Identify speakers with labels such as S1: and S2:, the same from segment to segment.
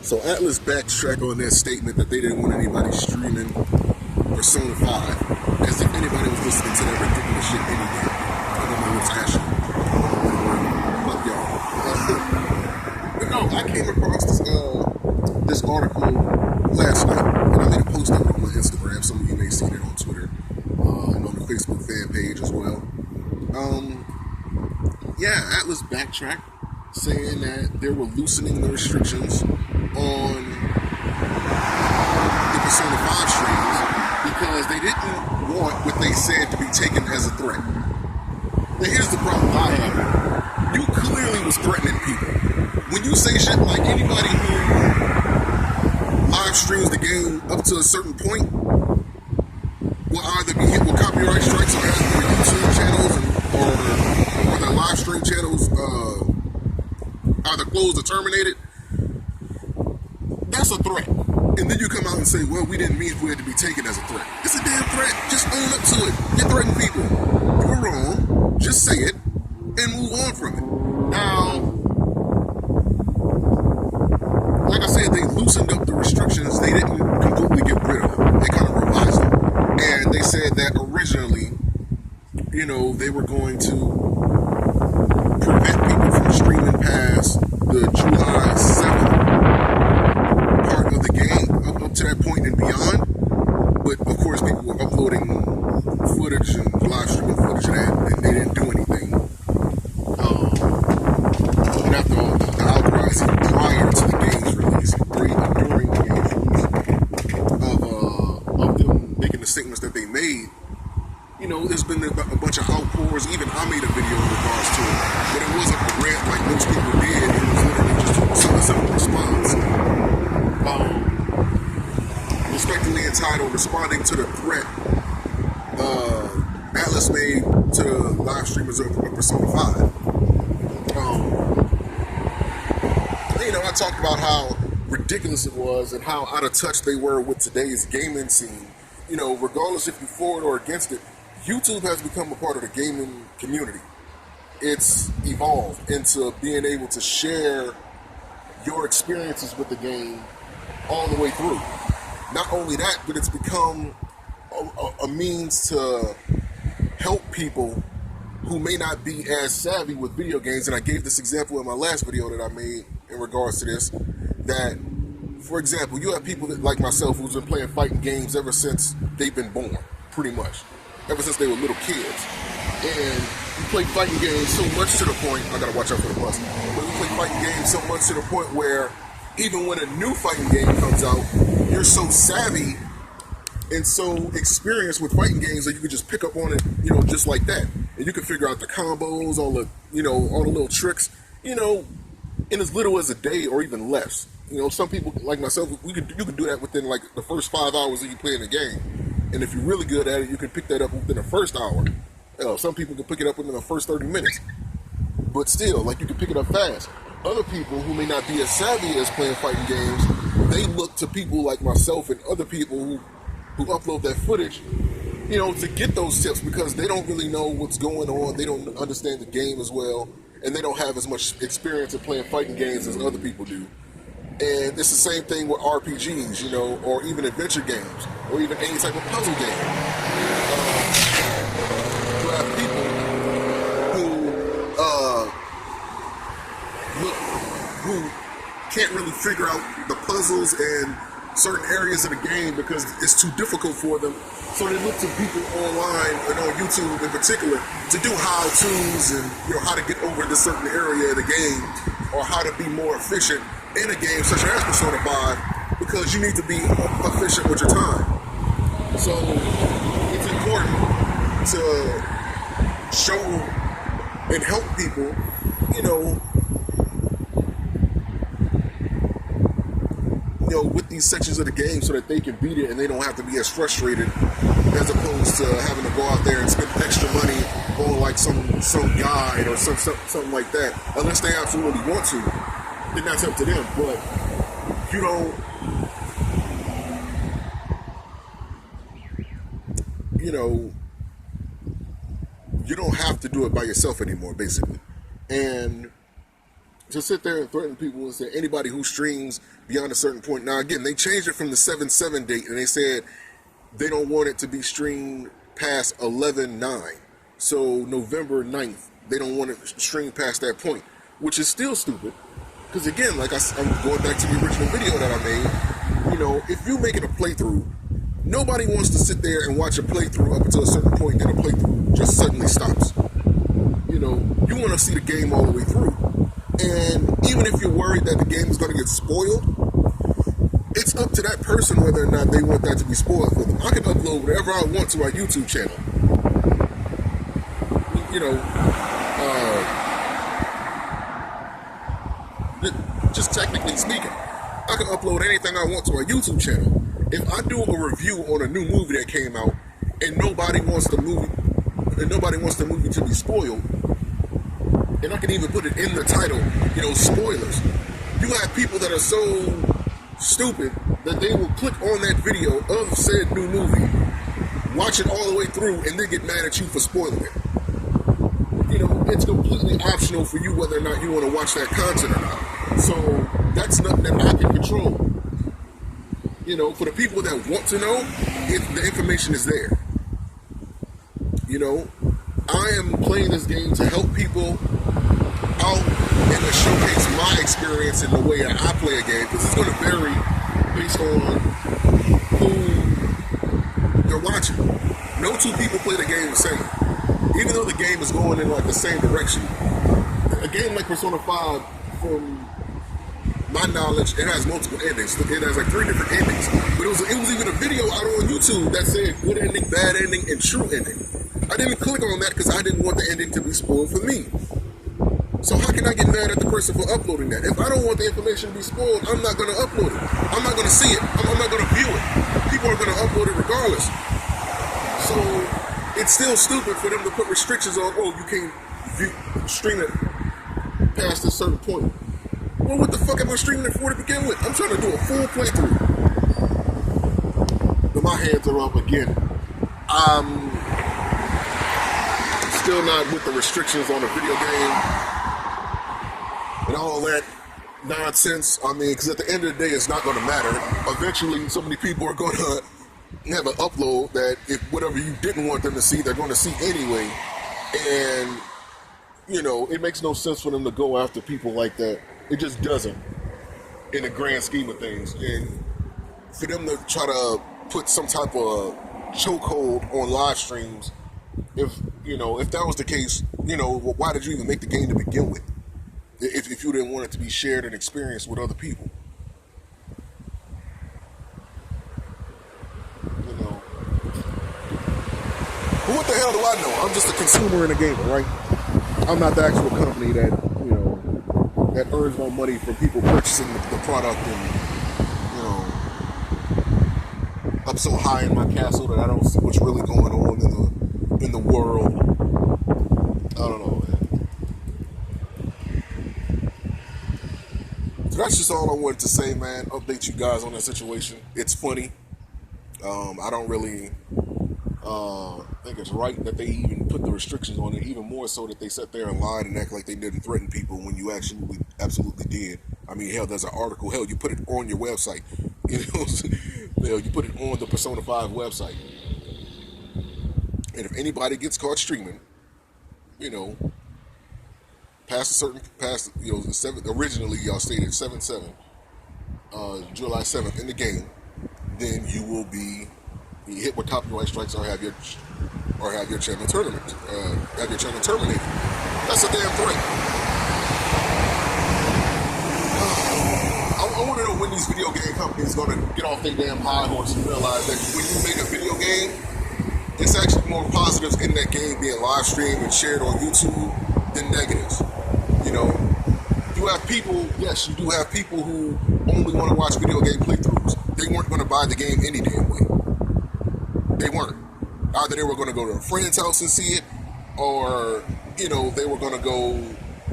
S1: So Atlus backtracked on their statement that they didn't want anybody streaming Persona 5, as if anybody was listening to that ridiculous shit anyway. I don't know what's actually. Fuck y'all. But no, I came across this article last night, and I made a post of it on my Instagram. Some of you may have seen it on Twitter and on the Facebook fan page as well. Yeah, Atlus backtracked, saying that they were loosening the restrictions on the Persona 5 streams because they didn't want what they said to be taken as a threat. Now here's the problem I have. You clearly was threatening people. When you say shit like anybody who live streams the game up to a certain point will either be hit with copyright strikes or have their YouTube channels or their live stream channels either closed or terminated, that's a threat. And then you come out and say, well, we didn't mean for it to be taken as a threat. It's a damn threat. Just own up to it. You threaten people. You were wrong. Just say it and move on from it. Now, like I said, they loosened up the restrictions. They didn't completely get rid of them. They kind of revised them. And they said that originally, they were going to prevent people from streaming past the July 7th part of the game up to that point and beyond. But of course, people were uploading footage and live streaming footage of that, and they didn't do anything. And after all, the outcries prior to the game's release, or even during the game's release, of them making the statements that they made, there's been a bunch of outpours. Even I made a video in regards to it, but it wasn't a rant like most people did. It was literally just a simple response. Respectfully entitled, responding to the threat Atlus made to live streamers of Persona 5. I talked about how ridiculous it was and how out of touch they were with today's gaming scene. Regardless if you're for it or against it, YouTube has become a part of the gaming community. It's evolved into being able to share your experiences with the game all the way through. Not only that, but it's become a means to help people who may not be as savvy with video games. And I gave this example in my last video that I made in regards to this, that, for example, you have people that, like myself, who's been playing fighting games ever since they've been born, pretty much. Ever since they were little kids. And you play fighting games so much to the point, I gotta watch out for the bus, but you play fighting games so much to the point where even when a new fighting game comes out, you're so savvy and so experienced with fighting games that you can just pick up on it, just like that. And you can figure out the combos, all the little tricks, in as little as a day or even less. Some people like myself, you can do that within like the first 5 hours that you play in the game. And if you're really good at it, you can pick that up within the first hour. Some people can pick it up within the first 30 minutes. But still, you can pick it up fast. Other people who may not be as savvy as playing fighting games, they look to people like myself and other people who upload that footage, to get those tips because they don't really know what's going on. They don't understand the game as well. And they don't have as much experience in playing fighting games as other people do. And it's the same thing with RPGs, or even adventure games, or even any type of puzzle game. You have people who can't really figure out the puzzles and certain areas of the game because it's too difficult for them. So they look to people online and on YouTube in particular to do how-tos and how to get over this certain area of the game or how to be more efficient in a game such as Persona 5 because you need to be efficient with your time. So it's important to show and help people, with these sections of the game so that they can beat it and they don't have to be as frustrated as opposed to having to go out there and spend extra money on like some guide or something like that. Unless they absolutely want to, then that's up to them. But you don't have to do it by yourself anymore, basically. And to sit there and threaten people and say anybody who streams beyond a certain point. Now, again, they changed it from the 7/7 date, and they said they don't want it to be streamed past 11/9. So November 9th, they don't want it streamed past that point, which is still stupid. Because again, like I'm going back to the original video that I made, you know, if you're making a playthrough, nobody wants to sit there and watch a playthrough up until a certain point, then a playthrough just suddenly stops. You know, you want to see the game all the way through. And even if you're worried that the game is going to get spoiled, it's up to that person whether or not they want that to be spoiled for them. I can upload whatever I want to our YouTube channel. You know, just technically speaking, I can upload anything I want to our YouTube channel. If I do a review on a new movie that came out and nobody wants the movie to be spoiled, and I can even put it in the title, you know, spoilers. You have people that are so stupid that they will click on that video of said new movie, watch it all the way through, and then get mad at you for spoiling it. You know, it's completely optional for you whether or not you want to watch that content or not. So that's nothing that I can control. You know, for the people that want to know, the information is there. You know, I am playing this game to help people out and to showcase my experience in the way that I play a game, because it's going to vary based on who you're watching. No two people play the game the same. Even though the game is going in like the same direction. A game like Persona 5, from my knowledge, it has multiple endings. It has like 3 different endings. But it was even a video out on YouTube that said good ending, bad ending, and true ending. I didn't click on that because I didn't want the ending to be spoiled for me. So how can I get mad at the person for uploading that? If I don't want the information to be spoiled, I'm not going to upload it. I'm not going to see it. I'm not going to view it. People are going to upload it regardless. So it's still stupid for them to put restrictions on, oh, you can't stream it past a certain point. Well, what the fuck am I streaming it for to begin with? I'm trying to do a full playthrough. But my hands are up again. I'm still not with the restrictions on the video game and all that nonsense. I mean, because at the end of the day, it's not going to matter. Eventually, so many people are going to have an upload that if whatever you didn't want them to see, they're going to see anyway. And, you know, it makes no sense for them to go after people like that. It just doesn't, in the grand scheme of things. And for them to try to put some type of chokehold on live streams, if that was the case, you know, why did you even make the game to begin with? If you didn't want it to be shared and experienced with other people. You know. But what the hell do I know? I'm just a consumer and a gamer, right? I'm not the actual company that, you know, that earns my money from people purchasing the product, and, you know, I'm so high in my castle that I don't see what's really going on in the world. I don't know, man. So that's just all I wanted to say, man. Update you guys on that situation. It's funny. I don't really think it's right that they even put the restrictions on it, even more so that they sat there and lied and act like they didn't threaten people when you actually absolutely did. I mean, hell, there's an article. Hell, you put it on your website. You know, hell, you put it on the Persona 5 website. And if anybody gets caught streaming, you know, past, you know, originally y'all stated 7/7, July 7th in the game, then you will be hit with copyright strikes or have your channel terminated. That's a damn threat. I want to know when these video game companies going to get off their damn high horse and realize that when you make a video game, it's actually more positives in that game being live streamed and shared on YouTube than negatives. You know, you have people, yes, you do have people who only want to watch video game playthroughs. They weren't going to buy the game any damn way. They weren't. Either they were going to go to a friend's house and see it, or, you know, they were going to go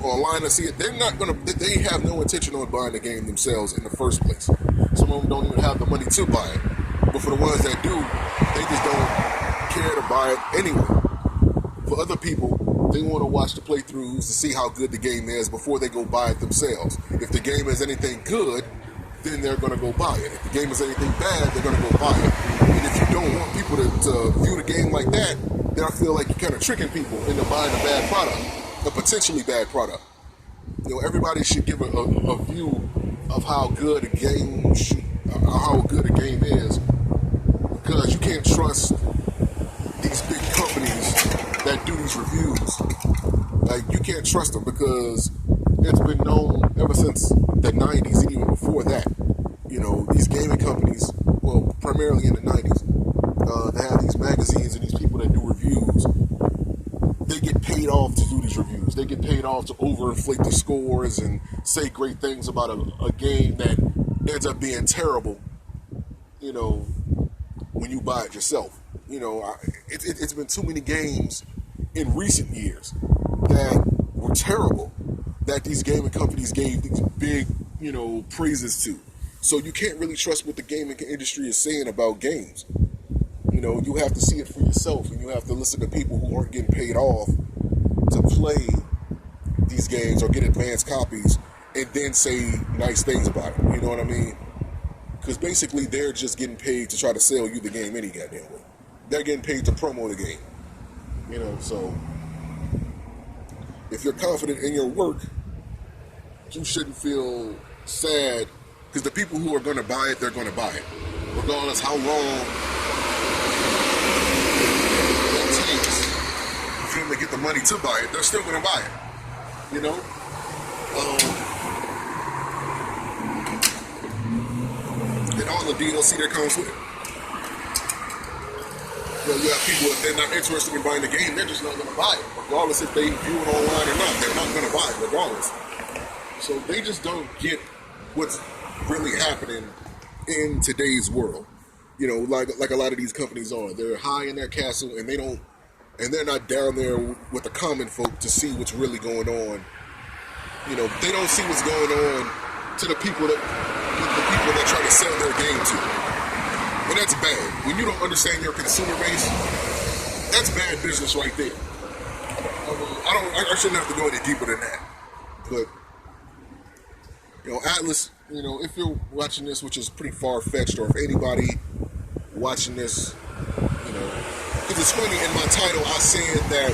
S1: online and see it. They're not going to, they have no intention on buying the game themselves in the first place. Some of them don't even have the money to buy it. But for the ones that do, they just don't care to buy it anyway. For other people, They want to watch the playthroughs to see how good the game is before they go buy it themselves. If the game is anything good, then they're going to go buy it. If the game is anything bad, they're going to go buy it. And if you don't want people to view the game like that, then I feel like you're kind of tricking people into buying a bad product, a potentially bad product. Everybody should give a view of how good a game is, because you can't trust these big companies that do these reviews. Like, you can't trust them, because it's been known ever since the 90s and even before that. These gaming companies, well, primarily in the 90s, they have these magazines and these people that do reviews. They get paid off to do these reviews. They get paid off to overinflate the scores and say great things about a game that ends up being terrible, when you buy it yourself. It's been too many games in recent years that were terrible that these gaming companies gave these big, praises to. So you can't really trust what the gaming industry is saying about games. You have to see it for yourself, and you have to listen to people who aren't getting paid off to play these games or get advanced copies and then say nice things about it. You know what I mean? Because basically they're just getting paid to try to sell you the game any goddamn way. They're getting paid to promo the game. So if you're confident in your work, you shouldn't feel sad, because the people who are going to buy it, they're going to buy it. Regardless how long it takes for them to get the money to buy it, they're still going to buy it. And all the DLC that comes with it. You have people, if they're not interested in buying the game, they're just not going to buy it. Regardless if they view it online or not, they're not going to buy it regardless. So they just don't get what's really happening in today's world. Like a lot of these companies are. They're high in their castle, and they're not down there with the common folk to see what's really going on. They don't see what's going on to the people that try to sell their game to. And that's bad. When you don't understand your consumer base, that's bad business right there. I shouldn't have to go any deeper than that. But Atlus, if you're watching this, which is pretty far-fetched, or if anybody watching this, because it's funny, in my title I said that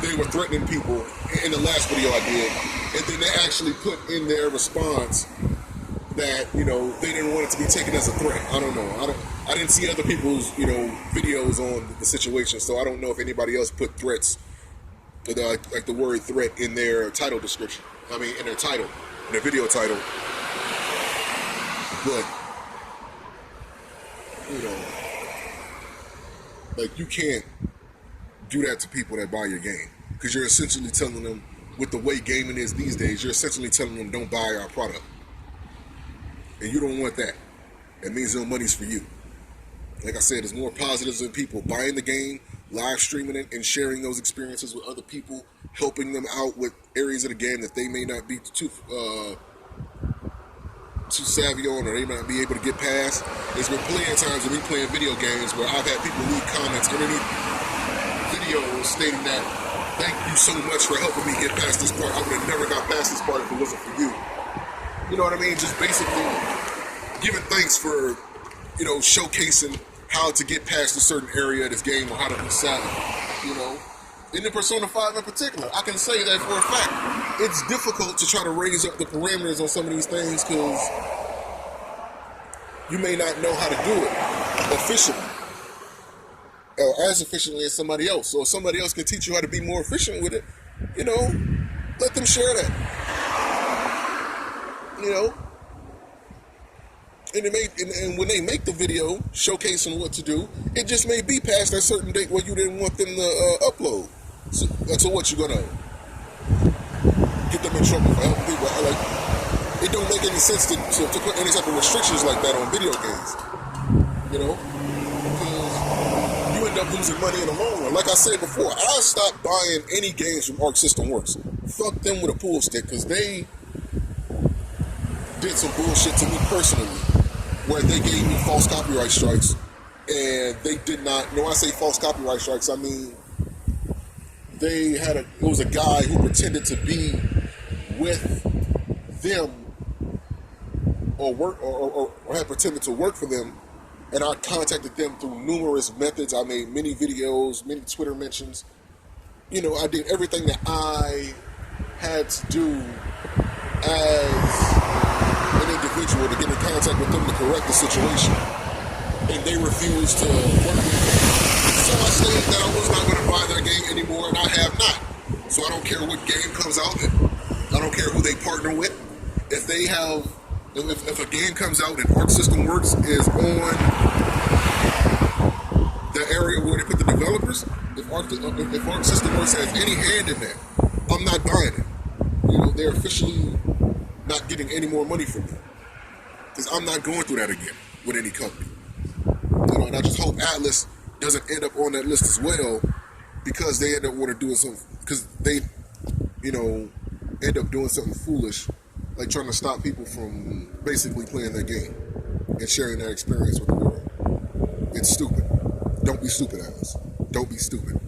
S1: they were threatening people in the last video I did, and then they actually put in their response that, they didn't want it to be taken as a threat. I don't know. I didn't see other people's, videos on the situation, so I don't know if anybody else put threats, like the word threat, in their title description. In their title. In the video title. But, you can't do that to people that buy your game, because you're essentially telling them, with the way gaming is these days, you're essentially telling them, don't buy our product. And you don't want that. It means no money's for you. Like I said, there's more positives than people buying the game, live streaming it, and sharing those experiences with other people, helping them out with areas of the game that they may not be too savvy on, or they might not be able to get past. There's been plenty of times when we playing video games where I've had people leave comments underneath videos stating that, thank you so much for helping me get past this part. I would have never got past this part if it wasn't for you. You know what I mean? Just basically giving thanks for, showcasing how to get past a certain area of this game, or how to be savvy, In the Persona 5 in particular, I can say that for a fact. It's difficult to try to raise up the parameters on some of these things, because you may not know how to do it efficiently, or as efficiently as somebody else. So if somebody else can teach you how to be more efficient with it, let them share that. And when they make the video showcasing what to do, it just may be past that certain date where you didn't want them to upload. So what, you gonna get them in trouble for helping people? It don't make any sense to put any type of restrictions like that on video games. Because you end up losing money in the long run. Like I said before, I stopped buying any games from Arc System Works. Fuck them with a pool stick, because they did some bullshit to me personally, where they gave me false copyright strikes, and they did not. When I say false copyright strikes, I mean it was a guy who pretended to be with them or had pretended to work for them, and I contacted them through numerous methods. I made many videos, many Twitter mentions. I did everything that I had to do as an individual to get in contact with them to correct the situation, and they refused to work with me. So I stated that I was not going to buy their game anymore, and I have not. So I don't care what game comes out. I don't care who they partner with. If a game comes out and Arc System Works is on the area where they put the developers, if Arc System Works has any hand in that, I'm not buying it. They're officially not getting any more money from me, because I'm not going through that again with any company. And I just hope Atlus doesn't end up on that list as well, because they end up doing something foolish, like trying to stop people from basically playing their game and sharing their experience with the world. It's stupid. Don't be stupid, Atlus. Don't be stupid.